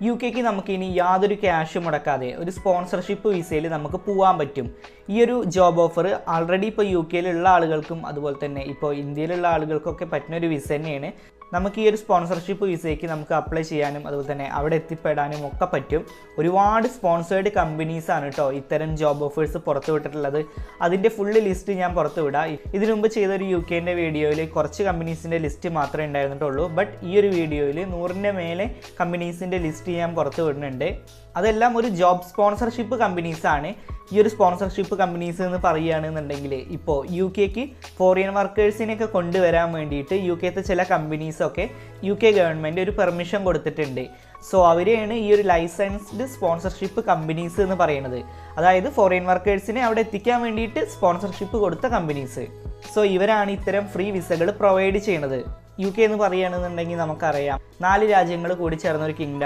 U കെക്ക് നമുക്ക് ഇനി യാതൊരു ക്യാഷ് മുടക്കാതെ ഒരു സ്പോൺസർഷിപ്പ് വിസയിൽ നമുക്ക് പോകാൻ പറ്റും. ഈ ഒരു ജോബ് ഓഫർ ആൾറെഡി ഇപ്പോൾ യു കെയിലുള്ള ആളുകൾക്കും അതുപോലെ തന്നെ ഇപ്പോൾ ഇന്ത്യയിലുള്ള ആളുകൾക്കൊക്കെ പറ്റുന്ന ഒരു വിസ തന്നെയാണ്. നമുക്ക് ഈ ഒരു സ്പോൺസർഷിപ്പ് വിസയ്ക്ക് നമുക്ക് അപ്ലൈ ചെയ്യാനും അതുപോലെ തന്നെ അവിടെ എത്തിപ്പെടാനും ഒക്കെ പറ്റും. ഒരുപാട് സ്പോൺസേർഡ് കമ്പനീസാണ് കേട്ടോ ഇത്തരം ജോബ് ഓഫേഴ്സ് പുറത്തു വിട്ടിട്ടുള്ളത്. അതിൻ്റെ ഫുള്ള് ലിസ്റ്റ് ഞാൻ പുറത്തു വിടാം. ഇതിനു മുമ്പ് ചെയ്തൊരു യു കെൻ്റെ വീഡിയോയിൽ കുറച്ച് കമ്പനീസിൻ്റെ ലിസ്റ്റ് മാത്രമേ ഉണ്ടായിരുന്നിട്ടുള്ളൂ. ബട്ട് ഈ ഒരു വീഡിയോയിൽ 100ൻ്റെ മേലെ കമ്പനീസിൻ്റെ ലിസ്റ്റ് ഞാൻ പുറത്തു വിടുന്നുണ്ട്. അതെല്ലാം ഒരു ജോബ് സ്പോൺസർഷിപ്പ് കമ്പനീസാണ്. ഈ ഒരു സ്പോൺസർഷിപ്പ് കമ്പനീസ് എന്ന് പറയുകയാണെന്നുണ്ടെങ്കിൽ ഇപ്പോൾ യു കെക്ക് ഫോറിൻ വർക്കേഴ്സിനെയൊക്കെ കൊണ്ടുവരാൻ വേണ്ടിയിട്ട് യു കെത്തെ ചില കമ്പനീസൊക്കെ യു കെ ഗവൺമെൻറ് ഒരു പെർമിഷൻ കൊടുത്തിട്ടുണ്ട്. സോ അവരെയാണ് ഈ ഒരു ലൈസൻസ്ഡ് സ്പോൺസർഷിപ്പ് കമ്പനീസ് എന്ന് പറയുന്നത്. അതായത് ഫോറിൻ വർക്കേഴ്സിനെ അവിടെ എത്തിക്കാൻ വേണ്ടിയിട്ട് സ്പോൺസർഷിപ്പ് കൊടുത്ത കമ്പനീസ്. സോ ഇവരാണ് ഇത്തരം ഫ്രീ വിസകൾ പ്രൊവൈഡ് ചെയ്യുന്നത്. യു കെ എന്ന് പറയുകയാണെന്നുണ്ടെങ്കിൽ നമുക്കറിയാം 4 രാജ്യങ്ങൾ കൂടി ചേർന്ന ഒരു കിങ്ഡം